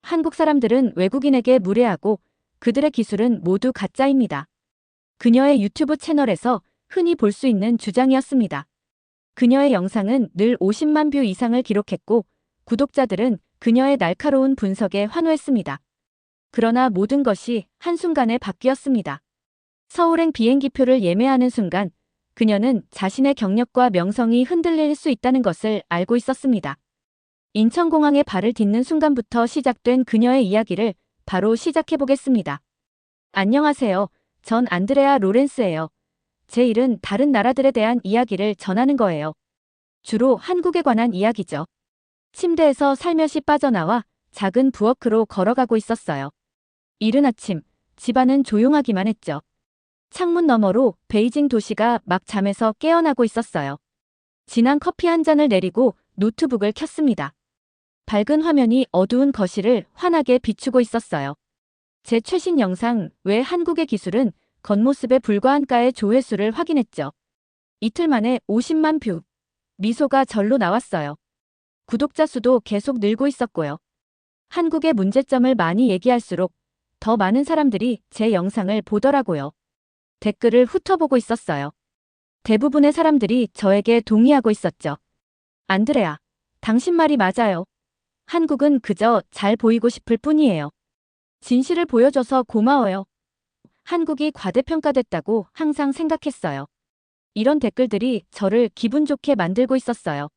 한국 사람들은 외국인에게 무례하고 그들의 기술은 모두 가짜입니다. 그녀의 유튜브 채널에서 흔히 볼 수 있는 주장이었습니다. 그녀의 영상은 늘 50만 뷰 이상을 기록했고 구독자들은 그녀의 날카로운 분석에 환호했습니다. 그러나 모든 것이 한순간에 바뀌었습니다. 서울행 비행기표를 예매하는 순간 그녀는 자신의 경력과 명성이 흔들릴 수 있다는 것을 알고 있었습니다. 인천공항에 발을 딛는 순간부터 시작된 그녀의 이야기를 바로 시작해보겠습니다. 안녕하세요. 전 안드레아 로렌스예요. 제 일은 다른 나라들에 대한 이야기를 전하는 거예요. 주로 한국에 관한 이야기죠. 침대에서 살며시 빠져나와 작은 부엌으로 걸어가고 있었어요. 이른 아침, 집안은 조용하기만 했죠. 창문 너머로 베이징 도시가 막 잠에서 깨어나고 있었어요. 진한 커피 한 잔을 내리고 노트북을 켰습니다. 밝은 화면이 어두운 거실을 환하게 비추고 있었어요. 제 최신 영상 왜 한국의 기술은 겉모습에 불과한가의 조회수를 확인했죠. 이틀 만에 50만 뷰. 미소가 절로 나왔어요. 구독자 수도 계속 늘고 있었고요. 한국의 문제점을 많이 얘기할수록 더 많은 사람들이 제 영상을 보더라고요. 댓글을 훑어보고 있었어요. 대부분의 사람들이 저에게 동의하고 있었죠. 안드레아, 당신 말이 맞아요. 한국은 그저 잘 보이고 싶을 뿐이에요. 진실을 보여줘서 고마워요. 한국이 과대평가됐다고 항상 생각했어요. 이런 댓글들이 저를 기분 좋게 만들고 있었어요.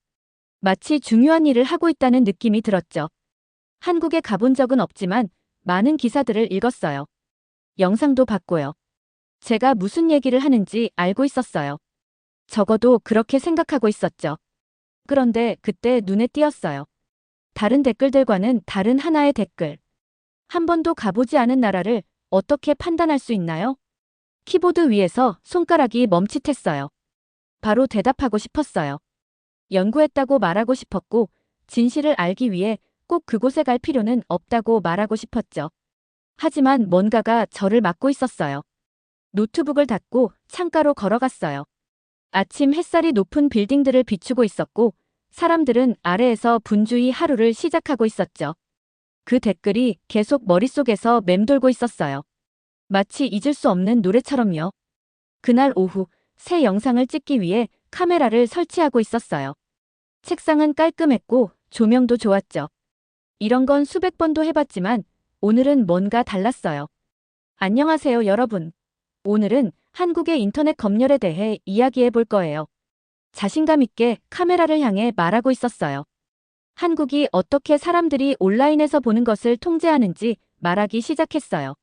마치 중요한 일을 하고 있다는 느낌이 들었죠. 한국에 가본 적은 없지만 많은 기사들을 읽었어요. 영상도 봤고요. 제가 무슨 얘기를 하는지 알고 있었어요. 적어도 그렇게 생각하고 있었죠. 그런데 그때 눈에 띄었어요. 다른 댓글들과는 다른 하나의 댓글. 한 번도 가보지 않은 나라를 어떻게 판단할 수 있나요? 키보드 위에서 손가락이 멈칫했어요. 바로 대답하고 싶었어요. 연구했다고 말하고 싶었고 진실을 알기 위해 꼭 그곳에 갈 필요는 없다고 말하고 싶었죠. 하지만 뭔가가 저를 막고 있었어요. 노트북을 닫고 창가로 걸어갔어요. 아침 햇살이 높은 빌딩들을 비추고 있었고 사람들은 아래에서 분주히 하루를 시작하고 있었죠. 그 댓글이 계속 머릿속에서 맴돌고 있었어요. 마치 잊을 수 없는 노래처럼요. 그날 오후 새 영상을 찍기 위해 카메라를 설치하고 있었어요. 책상은 깔끔했고 조명도 좋았죠. 이런 건 수백 번도 해봤지만 오늘은 뭔가 달랐어요. 안녕하세요, 여러분. 오늘은 한국의 인터넷 검열에 대해 이야기해 볼 거예요. 자신감 있게 카메라를 향해 말하고 있었어요. 한국이 어떻게 사람들이 온라인에서 보는 것을 통제하는지 말하기 시작했어요.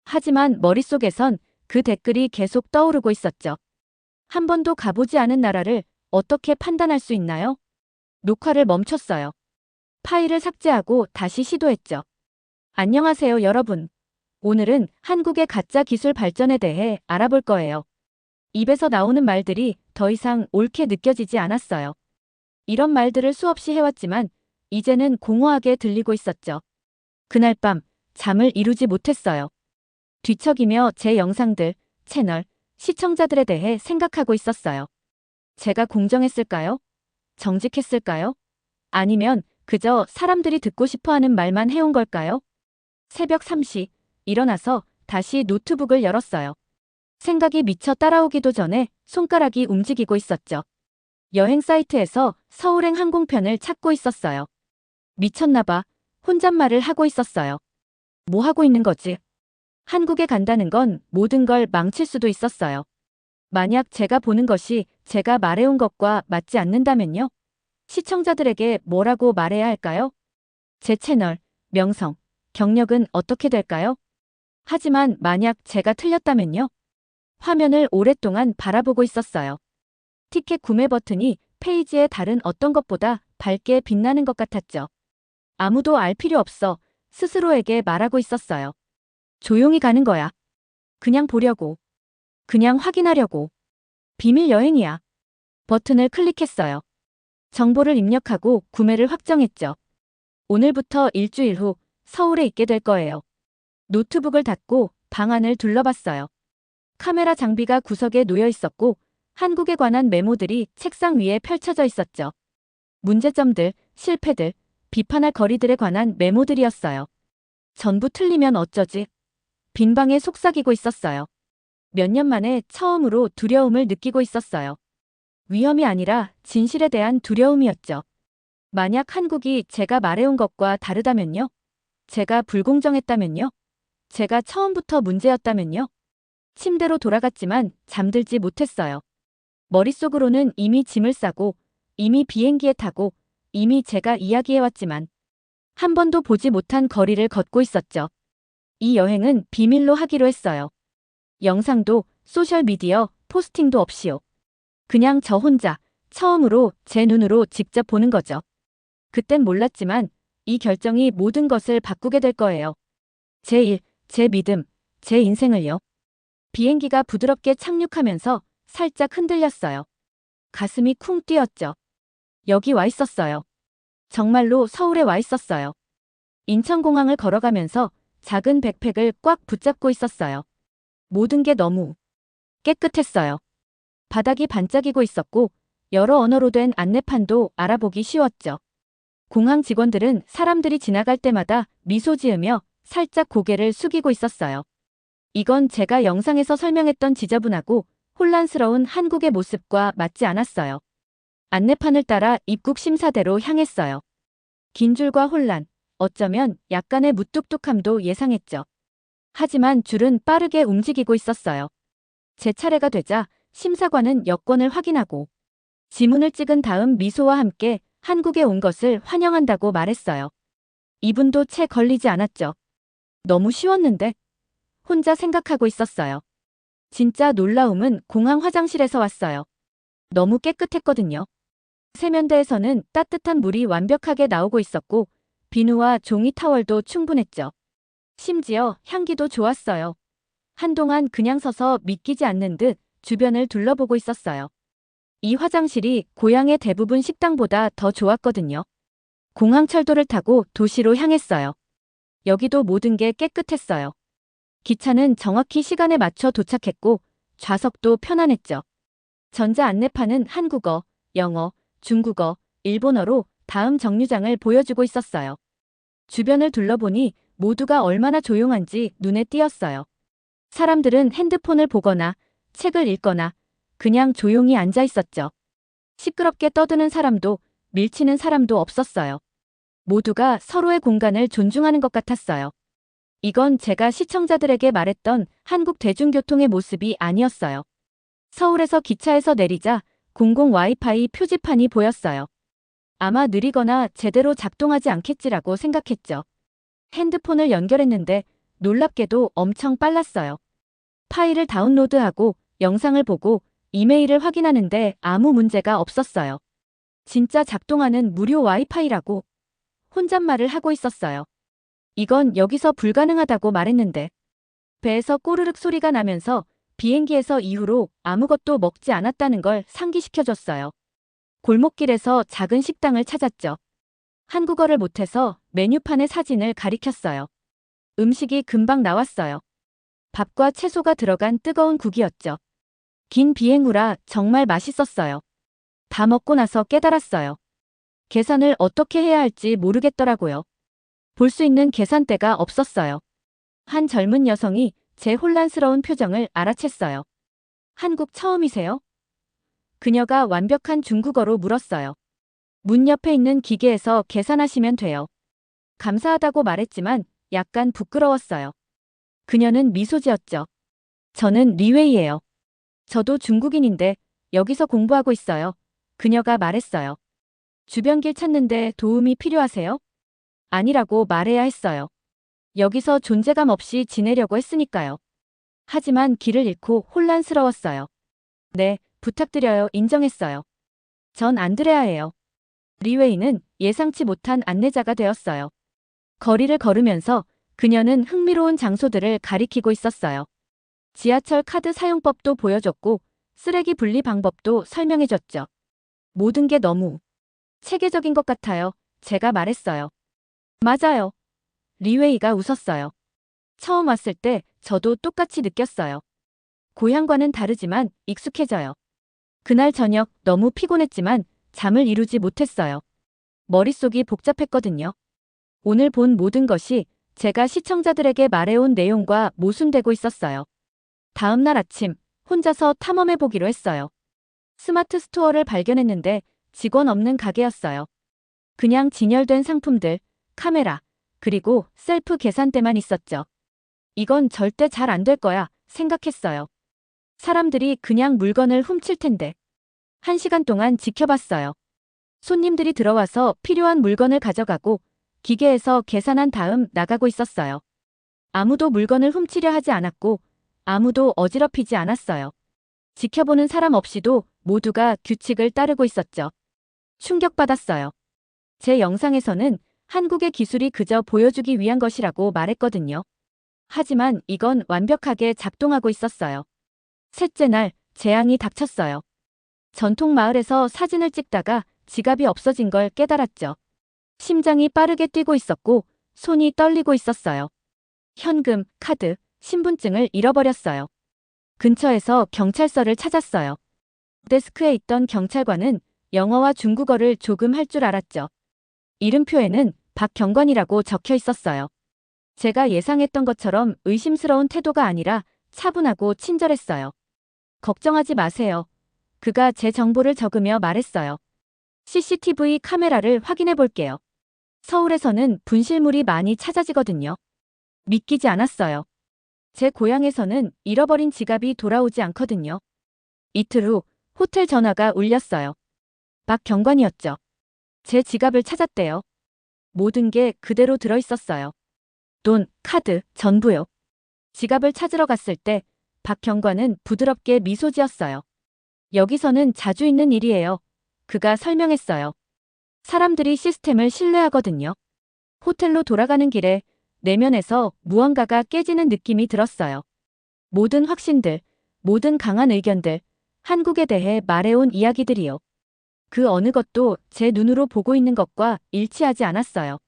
하지만 머릿속에선 그 댓글이 계속 떠오르고 있었죠. 한 번도 가보지 않은 나라를 어떻게 판단할 수 있나요? 녹화를 멈췄어요. 파일을 삭제하고 다시 시도했죠. 안녕하세요, 여러분. 오늘은 한국의 가짜 기술 발전에 대해 알아볼 거예요. 입에서 나오는 말들이 더 이상 옳게 느껴지지 않았어요. 이런 말들을 수없이 해왔지만 이제는 공허하게 들리고 있었죠. 그날 밤 잠을 이루지 못했어요. 뒤척이며 제 영상들, 채널, 시청자들에 대해 생각하고 있었어요. 제가 공정했을까요? 정직했을까요? 아니면 그저 사람들이 듣고 싶어하는 말만 해온 걸까요? 새벽 3시 일어나서 다시 노트북을 열었어요. 생각이 미쳐 따라오기도 전에 손가락이 움직이고 있었죠. 여행 사이트에서 서울행 항공편을 찾고 있었어요. 미쳤나봐. 혼잣말을 하고 있었어요. 뭐 하고 있는 거지? 한국에 간다는 건 모든 걸 망칠 수도 있었어요. 만약 제가 보는 것이 제가 말해온 것과 맞지 않는다면요? 시청자들에게 뭐라고 말해야 할까요? 제 채널, 명성, 경력은 어떻게 될까요? 하지만 만약 제가 틀렸다면요? 화면을 오랫동안 바라보고 있었어요. 티켓 구매 버튼이 페이지의 다른 어떤 것보다 밝게 빛나는 것 같았죠. 아무도 알 필요 없어 스스로에게 말하고 있었어요. 조용히 가는 거야. 그냥 보려고. 그냥 확인하려고. 비밀 여행이야. 버튼을 클릭했어요. 정보를 입력하고 구매를 확정했죠. 오늘부터 일주일 후 서울에 있게 될 거예요. 노트북을 닫고 방 안을 둘러봤어요. 카메라 장비가 구석에 놓여 있었고 한국에 관한 메모들이 책상 위에 펼쳐져 있었죠. 문제점들, 실패들, 비판할 거리들에 관한 메모들이었어요. 전부 틀리면 어쩌지? 빈방에 속삭이고 있었어요. 몇 년 만에 처음으로 두려움을 느끼고 있었어요. 위험이 아니라 진실에 대한 두려움이었죠. 만약 한국이 제가 말해온 것과 다르다면요? 제가 불공정했다면요? 제가 처음부터 문제였다면요? 침대로 돌아갔지만 잠들지 못했어요. 머릿속으로는 이미 짐을 싸고, 이미 비행기에 타고, 이미 제가 이야기해왔지만 한 번도 보지 못한 거리를 걷고 있었죠. 이 여행은 비밀로 하기로 했어요. 영상도, 소셜미디어, 포스팅도 없이요. 그냥 저 혼자, 처음으로 제 눈으로 직접 보는 거죠. 그땐 몰랐지만 이 결정이 모든 것을 바꾸게 될 거예요. 제 일, 제 믿음, 제 인생을요. 비행기가 부드럽게 착륙하면서 살짝 흔들렸어요. 가슴이 쿵 뛰었죠. 여기 와 있었어요. 정말로 서울에 와 있었어요. 인천공항을 걸어가면서 작은 백팩을 꽉 붙잡고 있었어요. 모든 게 너무 깨끗했어요. 바닥이 반짝이고 있었고 여러 언어로 된 안내판도 알아보기 쉬웠죠. 공항 직원들은 사람들이 지나갈 때마다 미소 지으며 살짝 고개를 숙이고 있었어요. 이건 제가 영상에서 설명했던 지저분하고 혼란스러운 한국의 모습과 맞지 않았어요. 안내판을 따라 입국 심사대로 향했어요. 긴 줄과 혼란, 어쩌면 약간의 무뚝뚝함도 예상했죠. 하지만 줄은 빠르게 움직이고 있었어요. 제 차례가 되자 심사관은 여권을 확인하고 지문을 찍은 다음 미소와 함께 한국에 온 것을 환영한다고 말했어요. 이분도 채 걸리지 않았죠. 너무 쉬웠는데? 혼자 생각하고 있었어요. 진짜 놀라움은 공항 화장실에서 왔어요. 너무 깨끗했거든요. 세면대에서는 따뜻한 물이 완벽하게 나오고 있었고 비누와 종이 타월도 충분했죠. 심지어 향기도 좋았어요. 한동안 그냥 서서 믿기지 않는 듯 주변을 둘러보고 있었어요. 이 화장실이 고향의 대부분 식당보다 더 좋았거든요. 공항 철도를 타고 도시로 향했어요. 여기도 모든 게 깨끗했어요. 기차는 정확히 시간에 맞춰 도착했고 좌석도 편안했죠. 전자 안내판은 한국어, 영어, 중국어, 일본어로 다음 정류장을 보여주고 있었어요. 주변을 둘러보니 모두가 얼마나 조용한지 눈에 띄었어요. 사람들은 핸드폰을 보거나 책을 읽거나 그냥 조용히 앉아 있었죠. 시끄럽게 떠드는 사람도 밀치는 사람도 없었어요. 모두가 서로의 공간을 존중하는 것 같았어요. 이건 제가 시청자들에게 말했던 한국 대중교통의 모습이 아니었어요. 서울에서 기차에서 내리자 공공 와이파이 표지판이 보였어요. 아마 느리거나 제대로 작동하지 않겠지라고 생각했죠. 핸드폰을 연결했는데 놀랍게도 엄청 빨랐어요. 파일을 다운로드하고 영상을 보고 이메일을 확인하는데 아무 문제가 없었어요. 진짜 작동하는 무료 와이파이라고 혼잣말을 하고 있었어요. 이건 여기서 불가능하다고 말했는데 배에서 꼬르륵 소리가 나면서 비행기에서 이후로 아무것도 먹지 않았다는 걸 상기시켜줬어요. 골목길에서 작은 식당을 찾았죠. 한국어를 못해서 메뉴판의 사진을 가리켰어요. 음식이 금방 나왔어요. 밥과 채소가 들어간 뜨거운 국이었죠. 긴 비행 후라 정말 맛있었어요. 다 먹고 나서 깨달았어요. 계산을 어떻게 해야 할지 모르겠더라고요. 볼 수 있는 계산대가 없었어요. 한 젊은 여성이 제 혼란스러운 표정을 알아챘어요. 한국 처음이세요? 그녀가 완벽한 중국어로 물었어요. 문 옆에 있는 기계에서 계산하시면 돼요. 감사하다고 말했지만 약간 부끄러웠어요. 그녀는 미소 지었죠. 저는 리웨이예요. 저도 중국인인데 여기서 공부하고 있어요. 그녀가 말했어요. 주변 길 찾는데 도움이 필요하세요? 아니라고 말해야 했어요. 여기서 존재감 없이 지내려고 했으니까요. 하지만 길을 잃고 혼란스러웠어요. 네, 부탁드려요. 인정했어요. 전 안드레아예요. 리웨이는 예상치 못한 안내자가 되었어요. 거리를 걸으면서 그녀는 흥미로운 장소들을 가리키고 있었어요. 지하철 카드 사용법도 보여줬고 쓰레기 분리 방법도 설명해줬죠. 모든 게 너무 체계적인 것 같아요. 제가 말했어요. 맞아요. 리웨이가 웃었어요. 처음 왔을 때 저도 똑같이 느꼈어요. 고향과는 다르지만 익숙해져요. 그날 저녁 너무 피곤했지만 잠을 이루지 못했어요. 머릿속이 복잡했거든요. 오늘 본 모든 것이 제가 시청자들에게 말해온 내용과 모순되고 있었어요. 다음 날 아침 혼자서 탐험해보기로 했어요. 스마트 스토어를 발견했는데 직원 없는 가게였어요. 그냥 진열된 상품들, 카메라, 그리고 셀프 계산대만 있었죠. 이건 절대 잘 안 될 거야 생각했어요. 사람들이 그냥 물건을 훔칠 텐데. 1시간 동안 지켜봤어요. 손님들이 들어와서 필요한 물건을 가져가고 기계에서 계산한 다음 나가고 있었어요. 아무도 물건을 훔치려 하지 않았고 아무도 어지럽히지 않았어요. 지켜보는 사람 없이도 모두가 규칙을 따르고 있었죠. 충격받았어요. 제 영상에서는 한국의 기술이 그저 보여주기 위한 것이라고 말했거든요. 하지만 이건 완벽하게 작동하고 있었어요. 셋째 날, 재앙이 닥쳤어요. 전통 마을에서 사진을 찍다가 지갑이 없어진 걸 깨달았죠. 심장이 빠르게 뛰고 있었고 손이 떨리고 있었어요. 현금, 카드, 신분증을 잃어버렸어요. 근처에서 경찰서를 찾았어요. 데스크에 있던 경찰관은 영어와 중국어를 조금 할 줄 알았죠. 이름표에는 박경관이라고 적혀 있었어요. 제가 예상했던 것처럼 의심스러운 태도가 아니라 차분하고 친절했어요. 걱정하지 마세요. 그가 제 정보를 적으며 말했어요. CCTV 카메라를 확인해 볼게요. 서울에서는 분실물이 많이 찾아지거든요. 믿기지 않았어요. 제 고향에서는 잃어버린 지갑이 돌아오지 않거든요. 이틀 후 호텔 전화가 울렸어요. 박경관이었죠. 제 지갑을 찾았대요. 모든 게 그대로 들어있었어요. 돈, 카드, 전부요. 지갑을 찾으러 갔을 때 박경관은 부드럽게 미소 지었어요. 여기서는 자주 있는 일이에요. 그가 설명했어요. 사람들이 시스템을 신뢰하거든요. 호텔로 돌아가는 길에 내면에서 무언가가 깨지는 느낌이 들었어요. 모든 확신들, 모든 강한 의견들, 한국에 대해 말해온 이야기들이요. 그 어느 것도 제 눈으로 보고 있는 것과 일치하지 않았어요.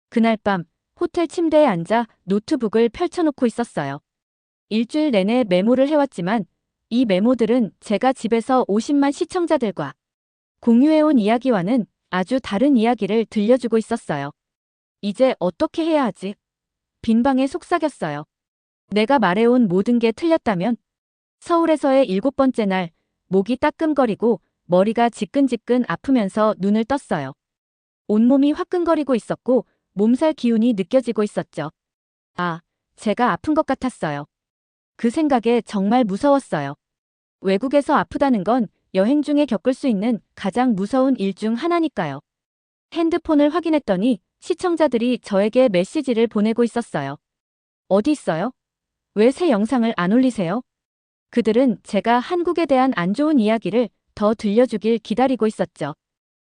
그날 밤 호텔 침대에 앉아 노트북을 펼쳐놓고 있었어요. 일주일 내내 메모를 해왔지만 이 메모들은 제가 집에서 50만 시청자들과 공유해온 이야기와는 아주 다른 이야기를 들려주고 있었어요. 이제 어떻게 해야 하지? 빈방에 속삭였어요. 내가 말해온 모든 게 틀렸다면? 서울에서의 7번째 날, 목이 따끔거리고 머리가 지끈지끈 아프면서 눈을 떴어요. 온몸이 화끈거리고 있었고 몸살 기운이 느껴지고 있었죠. 아, 제가 아픈 것 같았어요. 그 생각에 정말 무서웠어요. 외국에서 아프다는 건 여행 중에 겪을 수 있는 가장 무서운 일 중 하나니까요. 핸드폰을 확인했더니 시청자들이 저에게 메시지를 보내고 있었어요. 어디 있어요? 왜 새 영상을 안 올리세요? 그들은 제가 한국에 대한 안 좋은 이야기를 더 들려주길 기다리고 있었죠.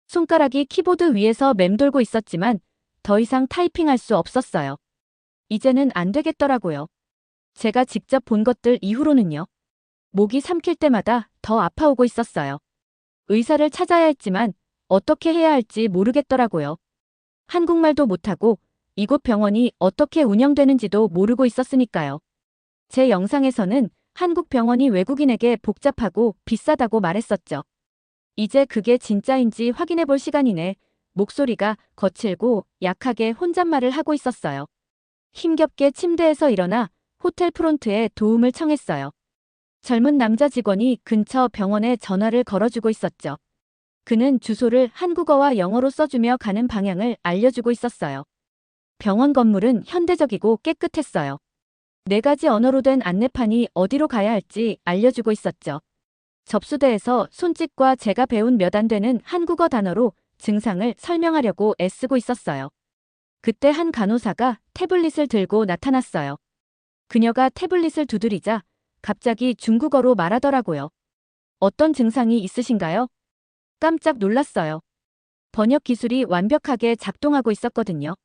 손가락이 키보드 위에서 맴돌고 있었지만 더 이상 타이핑할 수 없었어요. 이제는 안 되겠더라고요. 제가 직접 본 것들 이후로는요. 목이 삼킬 때마다 더 아파오고 있었어요. 의사를 찾아야 했지만 어떻게 해야 할지 모르겠더라고요. 한국말도 못하고 이곳 병원이 어떻게 운영되는지도 모르고 있었으니까요. 제 영상에서는 한국 병원이 외국인에게 복잡하고 비싸다고 말했었죠. 이제 그게 진짜인지 확인해 볼 시간이네. 목소리가 거칠고 약하게 혼잣말을 하고 있었어요. 힘겹게 침대에서 일어나 호텔 프론트에 도움을 청했어요. 젊은 남자 직원이 근처 병원에 전화를 걸어주고 있었죠. 그는 주소를 한국어와 영어로 써주며 가는 방향을 알려주고 있었어요. 병원 건물은 현대적이고 깨끗했어요. 4가지 언어로 된 안내판이 어디로 가야 할지 알려주고 있었죠. 접수대에서 손짓과 제가 배운 몇 안 되는 한국어 단어로 증상을 설명하려고 애쓰고 있었어요. 그때 한 간호사가 태블릿을 들고 나타났어요. 그녀가 태블릿을 두드리자 갑자기 중국어로 말하더라고요. 어떤 증상이 있으신가요? 깜짝 놀랐어요. 번역 기술이 완벽하게 작동하고 있었거든요.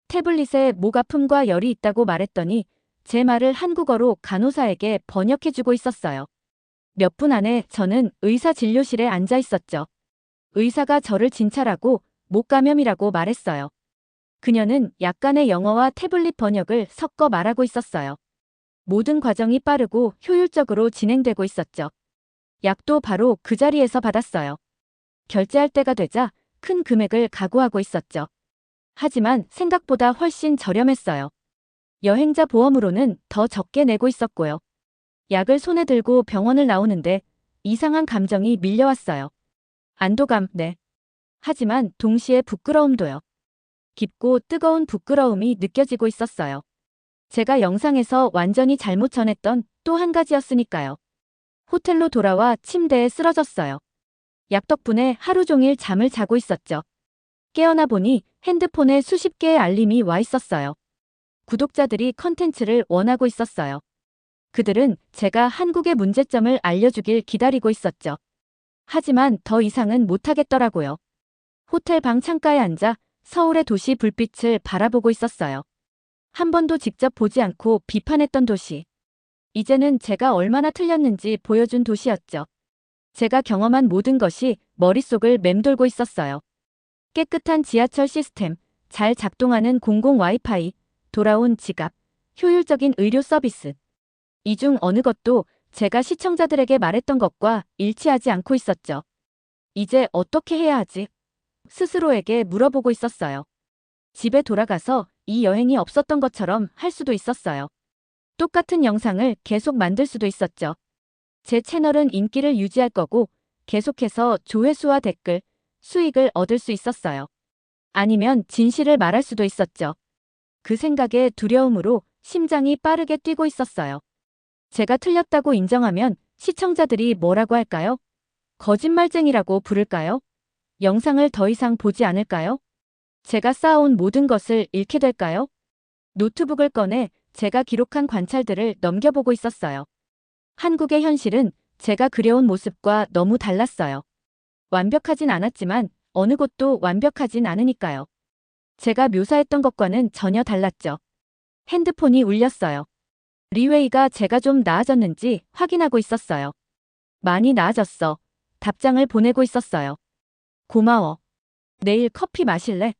태블릿에 목 아픔과 열이 있다고 말했더니 제 말을 한국어로 간호사에게 번역해주고 있었어요. 몇 분 안에 저는 의사 진료실에 앉아 있었죠. 의사가 저를 진찰하고 목감염이라고 말했어요. 그녀는 약간의 영어와 태블릿 번역을 섞어 말하고 있었어요. 모든 과정이 빠르고 효율적으로 진행되고 있었죠. 약도 바로 그 자리에서 받았어요. 결제할 때가 되자 큰 금액을 각오하고 있었죠. 하지만 생각보다 훨씬 저렴했어요. 여행자 보험으로는 더 적게 내고 있었고요. 약을 손에 들고 병원을 나오는데 이상한 감정이 밀려왔어요. 안도감, 네. 하지만 동시에 부끄러움도요. 깊고 뜨거운 부끄러움이 느껴지고 있었어요. 제가 영상에서 완전히 잘못 전했던 또 한 가지였으니까요. 호텔로 돌아와 침대에 쓰러졌어요. 약 덕분에 하루 종일 잠을 자고 있었죠. 깨어나 보니 핸드폰에 수십 개의 알림이 와 있었어요. 구독자들이 컨텐츠를 원하고 있었어요. 그들은 제가 한국의 문제점을 알려주길 기다리고 있었죠. 하지만 더 이상은 못하겠더라고요. 호텔 방 창가에 앉아 서울의 도시 불빛을 바라보고 있었어요. 한 번도 직접 보지 않고 비판했던 도시. 이제는 제가 얼마나 틀렸는지 보여준 도시였죠. 제가 경험한 모든 것이 머릿속을 맴돌고 있었어요. 깨끗한 지하철 시스템, 잘 작동하는 공공 와이파이, 돌아온 지갑, 효율적인 의료 서비스. 이 중 어느 것도 제가 시청자들에게 말했던 것과 일치하지 않고 있었죠. 이제 어떻게 해야 하지? 스스로에게 물어보고 있었어요. 집에 돌아가서 이 여행이 없었던 것처럼 할 수도 있었어요. 똑같은 영상을 계속 만들 수도 있었죠. 제 채널은 인기를 유지할 거고 계속해서 조회수와 댓글, 수익을 얻을 수 있었어요. 아니면 진실을 말할 수도 있었죠. 그 생각에 두려움으로 심장이 빠르게 뛰고 있었어요. 제가 틀렸다고 인정하면 시청자들이 뭐라고 할까요? 거짓말쟁이라고 부를까요? 영상을 더 이상 보지 않을까요? 제가 쌓아온 모든 것을 잃게 될까요? 노트북을 꺼내 제가 기록한 관찰들을 넘겨보고 있었어요. 한국의 현실은 제가 그려온 모습과 너무 달랐어요. 완벽하진 않았지만 어느 곳도 완벽하진 않으니까요. 제가 묘사했던 것과는 전혀 달랐죠. 핸드폰이 울렸어요. 리웨이가 제가 좀 나아졌는지 확인하고 있었어요. 많이 나아졌어. 답장을 보내고 있었어요. 고마워. 내일 커피 마실래?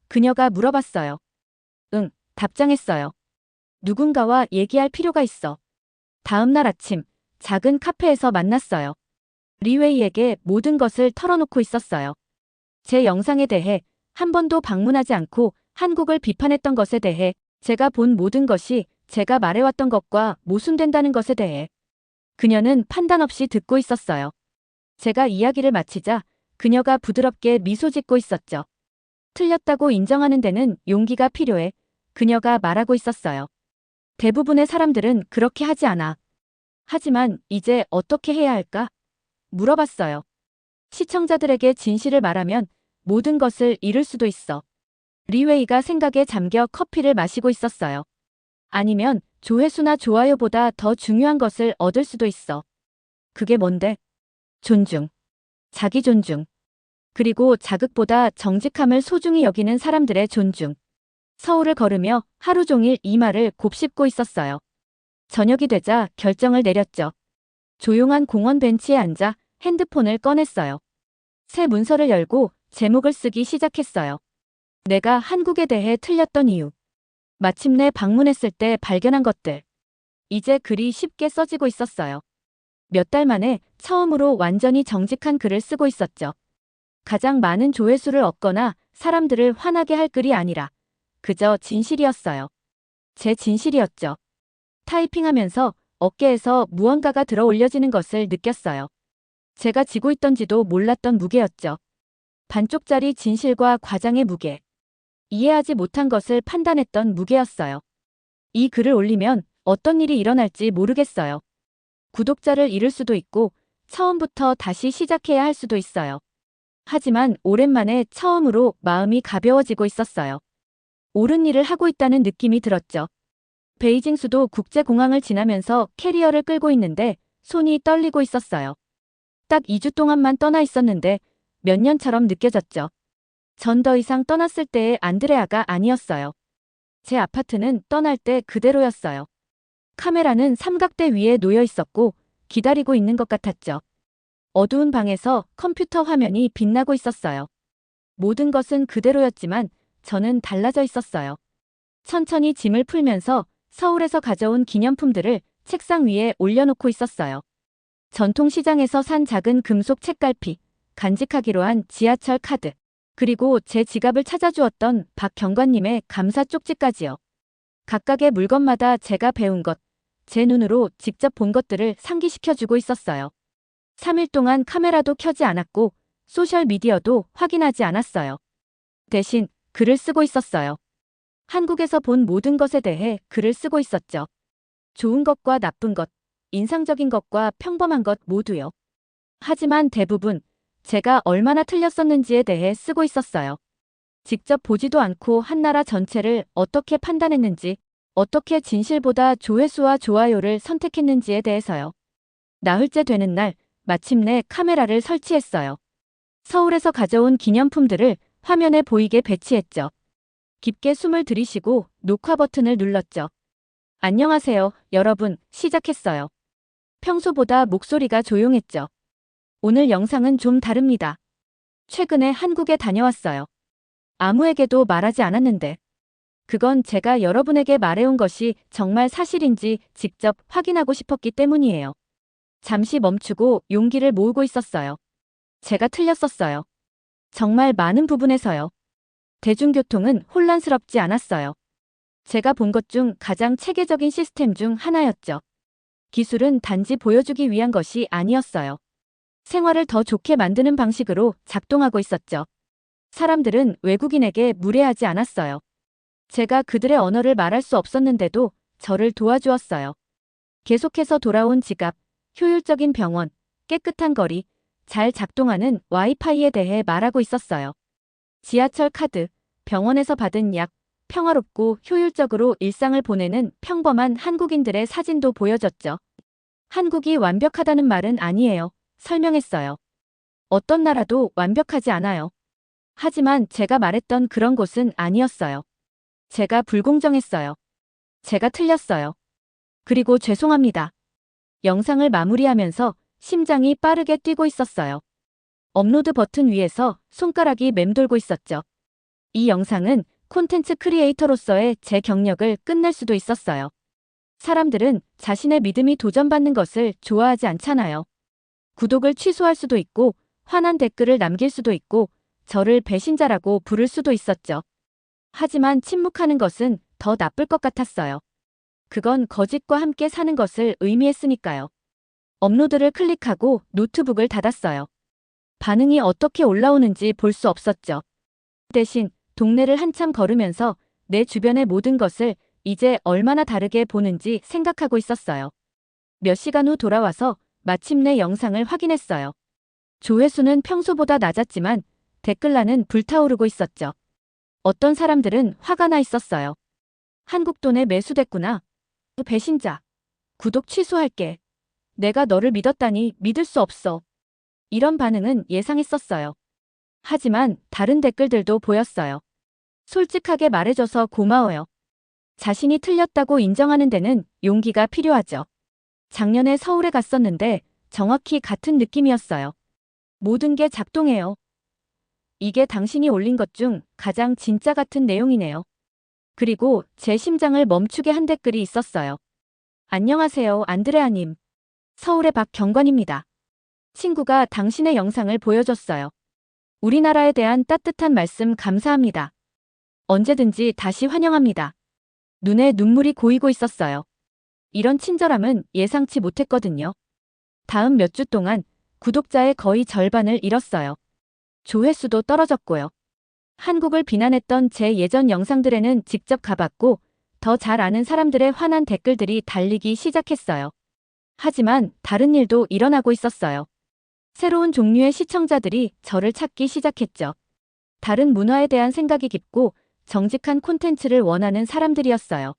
그녀가 물어봤어요. 응, 답장했어요. 누군가와 얘기할 필요가 있어. 다음 날 아침, 작은 카페에서 만났어요. 리웨이에게 모든 것을 털어놓고 있었어요. 제 영상에 대해 한 번도 방문하지 않고 한국을 비판했던 것에 대해 제가 본 모든 것이 제가 말해왔던 것과 모순된다는 것에 대해 그녀는 판단 없이 듣고 있었어요. 제가 이야기를 마치자 그녀가 부드럽게 미소 짓고 있었죠. 틀렸다고 인정하는 데는 용기가 필요해. 그녀가 말하고 있었어요. 대부분의 사람들은 그렇게 하지 않아. 하지만 이제 어떻게 해야 할까? 물어봤어요. 시청자들에게 진실을 말하면 모든 것을 잃을 수도 있어. 리웨이가 생각에 잠겨 커피를 마시고 있었어요. 아니면 조회수나 좋아요보다 더 중요한 것을 얻을 수도 있어. 그게 뭔데? 존중. 자기 존중. 그리고 자극보다 정직함을 소중히 여기는 사람들의 존중. 서울을 걸으며 하루 종일 이 말을 곱씹고 있었어요. 저녁이 되자 결정을 내렸죠. 조용한 공원 벤치에 앉아 핸드폰을 꺼냈어요. 새 문서를 열고 제목을 쓰기 시작했어요. 내가 한국에 대해 틀렸던 이유. 마침내 방문했을 때 발견한 것들. 이제 글이 쉽게 써지고 있었어요. 몇 달 만에 처음으로 완전히 정직한 글을 쓰고 있었죠. 가장 많은 조회수를 얻거나 사람들을 화나게 할 글이 아니라 그저 진실이었어요. 제 진실이었죠. 타이핑하면서 어깨에서 무언가가 들어 올려지는 것을 느꼈어요. 제가 지고 있던지도 몰랐던 무게였죠. 반쪽짜리 진실과 과장의 무게. 이해하지 못한 것을 판단했던 무게였어요. 이 글을 올리면 어떤 일이 일어날지 모르겠어요. 구독자를 잃을 수도 있고 처음부터 다시 시작해야 할 수도 있어요. 하지만 오랜만에 처음으로 마음이 가벼워지고 있었어요. 옳은 일을 하고 있다는 느낌이 들었죠. 베이징 수도 국제공항을 지나면서 캐리어를 끌고 있는데 손이 떨리고 있었어요. 딱 2주 동안만 떠나 있었는데 몇 년처럼 느껴졌죠. 전 더 이상 떠났을 때의 안드레아가 아니었어요. 제 아파트는 떠날 때 그대로였어요. 카메라는 삼각대 위에 놓여 있었고 기다리고 있는 것 같았죠. 어두운 방에서 컴퓨터 화면이 빛나고 있었어요. 모든 것은 그대로였지만 저는 달라져 있었어요. 천천히 짐을 풀면서 서울에서 가져온 기념품들을 책상 위에 올려놓고 있었어요. 전통시장에서 산 작은 금속 책갈피, 간직하기로 한 지하철 카드, 그리고 제 지갑을 찾아주었던 박 경관님의 감사 쪽지까지요. 각각의 물건마다 제가 배운 것, 제 눈으로 직접 본 것들을 상기시켜주고 있었어요. 3일 동안 카메라도 켜지 않았고 소셜미디어도 확인하지 않았어요. 대신 글을 쓰고 있었어요. 한국에서 본 모든 것에 대해 글을 쓰고 있었죠. 좋은 것과 나쁜 것, 인상적인 것과 평범한 것 모두요. 하지만 대부분 제가 얼마나 틀렸었는지에 대해 쓰고 있었어요. 직접 보지도 않고 한 나라 전체를 어떻게 판단했는지, 어떻게 진실보다 조회수와 좋아요를 선택했는지에 대해서요. 나흘째 되는 날, 마침내 카메라를 설치했어요. 서울에서 가져온 기념품들을 화면에 보이게 배치했죠. 깊게 숨을 들이쉬고 녹화 버튼을 눌렀죠. 안녕하세요, 여러분, 시작했어요. 평소보다 목소리가 조용했죠. 오늘 영상은 좀 다릅니다. 최근에 한국에 다녀왔어요. 아무에게도 말하지 않았는데. 그건 제가 여러분에게 말해온 것이 정말 사실인지 직접 확인하고 싶었기 때문이에요. 잠시 멈추고 용기를 모으고 있었어요. 제가 틀렸었어요. 정말 많은 부분에서요. 대중교통은 혼란스럽지 않았어요. 제가 본 것 중 가장 체계적인 시스템 중 하나였죠. 기술은 단지 보여주기 위한 것이 아니었어요. 생활을 더 좋게 만드는 방식으로 작동하고 있었죠. 사람들은 외국인에게 무례하지 않았어요. 제가 그들의 언어를 말할 수 없었는데도 저를 도와주었어요. 계속해서 돌아온 지갑, 효율적인 병원, 깨끗한 거리, 잘 작동하는 와이파이에 대해 말하고 있었어요. 지하철 카드, 병원에서 받은 약, 평화롭고 효율적으로 일상을 보내는 평범한 한국인들의 사진도 보여줬죠. 한국이 완벽하다는 말은 아니에요. 설명했어요. 어떤 나라도 완벽하지 않아요. 하지만 제가 말했던 그런 곳은 아니었어요. 제가 불공정했어요. 제가 틀렸어요. 그리고 죄송합니다. 영상을 마무리하면서 심장이 빠르게 뛰고 있었어요. 업로드 버튼 위에서 손가락이 맴돌고 있었죠. 이 영상은 콘텐츠 크리에이터로서의 제 경력을 끝낼 수도 있었어요. 사람들은 자신의 믿음이 도전받는 것을 좋아하지 않잖아요. 구독을 취소할 수도 있고, 화난 댓글을 남길 수도 있고, 저를 배신자라고 부를 수도 있었죠. 하지만 침묵하는 것은 더 나쁠 것 같았어요. 그건 거짓과 함께 사는 것을 의미했으니까요. 업로드를 클릭하고 노트북을 닫았어요. 반응이 어떻게 올라오는지 볼 수 없었죠. 대신 동네를 한참 걸으면서 내 주변의 모든 것을 이제 얼마나 다르게 보는지 생각하고 있었어요. 몇 시간 후 돌아와서 마침내 영상을 확인했어요. 조회수는 평소보다 낮았지만 댓글란은 불타오르고 있었죠. 어떤 사람들은 화가 나 있었어요. 한국 돈에 매수됐구나. 배신자. 구독 취소할게. 내가 너를 믿었다니 믿을 수 없어. 이런 반응은 예상했었어요. 하지만 다른 댓글들도 보였어요. 솔직하게 말해줘서 고마워요. 자신이 틀렸다고 인정하는 데는 용기가 필요하죠. 작년에 서울에 갔었는데 정확히 같은 느낌이었어요. 모든 게 작동해요. 이게 당신이 올린 것 중 가장 진짜 같은 내용이네요. 그리고 제 심장을 멈추게 한 댓글이 있었어요. 안녕하세요, 안드레아님. 서울의 박경관입니다. 친구가 당신의 영상을 보여줬어요. 우리나라에 대한 따뜻한 말씀 감사합니다. 언제든지 다시 환영합니다. 눈에 눈물이 고이고 있었어요. 이런 친절함은 예상치 못했거든요. 다음 몇 주 동안 구독자의 거의 절반을 잃었어요. 조회수도 떨어졌고요. 한국을 비난했던 제 예전 영상들에는 직접 가봤고 더 잘 아는 사람들의 화난 댓글들이 달리기 시작했어요. 하지만 다른 일도 일어나고 있었어요. 새로운 종류의 시청자들이 저를 찾기 시작했죠. 다른 문화에 대한 생각이 깊고 정직한 콘텐츠를 원하는 사람들이었어요.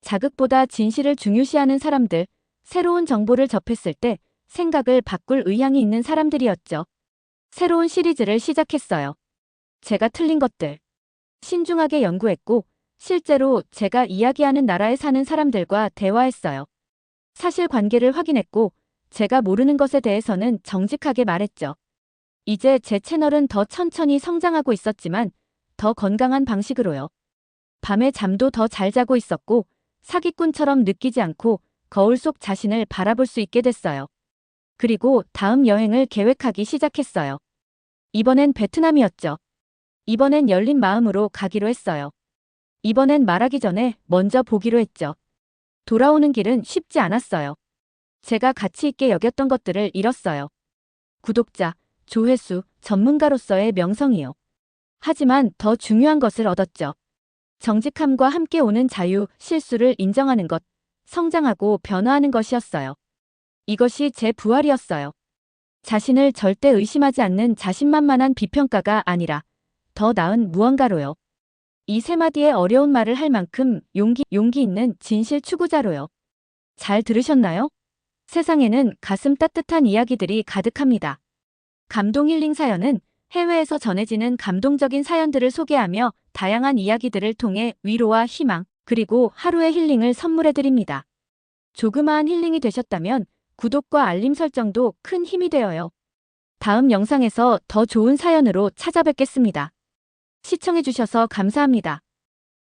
자극보다 진실을 중요시하는 사람들, 새로운 정보를 접했을 때 생각을 바꿀 의향이 있는 사람들이었죠. 새로운 시리즈를 시작했어요. 제가 틀린 것들. 신중하게 연구했고 실제로 제가 이야기하는 나라에 사는 사람들과 대화했어요. 사실관계를 확인했고 제가 모르는 것에 대해서는 정직하게 말했죠. 이제 제 채널은 더 천천히 성장하고 있었지만 더 건강한 방식으로요. 밤에 잠도 더 잘 자고 있었고 사기꾼처럼 느끼지 않고 거울 속 자신을 바라볼 수 있게 됐어요. 그리고 다음 여행을 계획하기 시작했어요. 이번엔 베트남이었죠. 이번엔 열린 마음으로 가기로 했어요. 이번엔 말하기 전에 먼저 보기로 했죠. 돌아오는 길은 쉽지 않았어요. 제가 가치 있게 여겼던 것들을 잃었어요. 구독자, 조회수, 전문가로서의 명성이요. 하지만 더 중요한 것을 얻었죠. 정직함과 함께 오는 자유, 실수를 인정하는 것, 성장하고 변화하는 것이었어요. 이것이 제 부활이었어요. 자신을 절대 의심하지 않는 자신만만한 비평가가 아니라 더 나은 무언가로요. 이 세 마디의 어려운 말을 할 만큼 용기 있는 진실 추구자로요. 잘 들으셨나요? 세상에는 가슴 따뜻한 이야기들이 가득합니다. 감동 힐링 사연은 해외에서 전해지는 감동적인 사연들을 소개하며 다양한 이야기들을 통해 위로와 희망, 그리고 하루의 힐링을 선물해드립니다. 조그마한 힐링이 되셨다면 구독과 알림 설정도 큰 힘이 되어요. 다음 영상에서 더 좋은 사연으로 찾아뵙겠습니다. 시청해주셔서 감사합니다.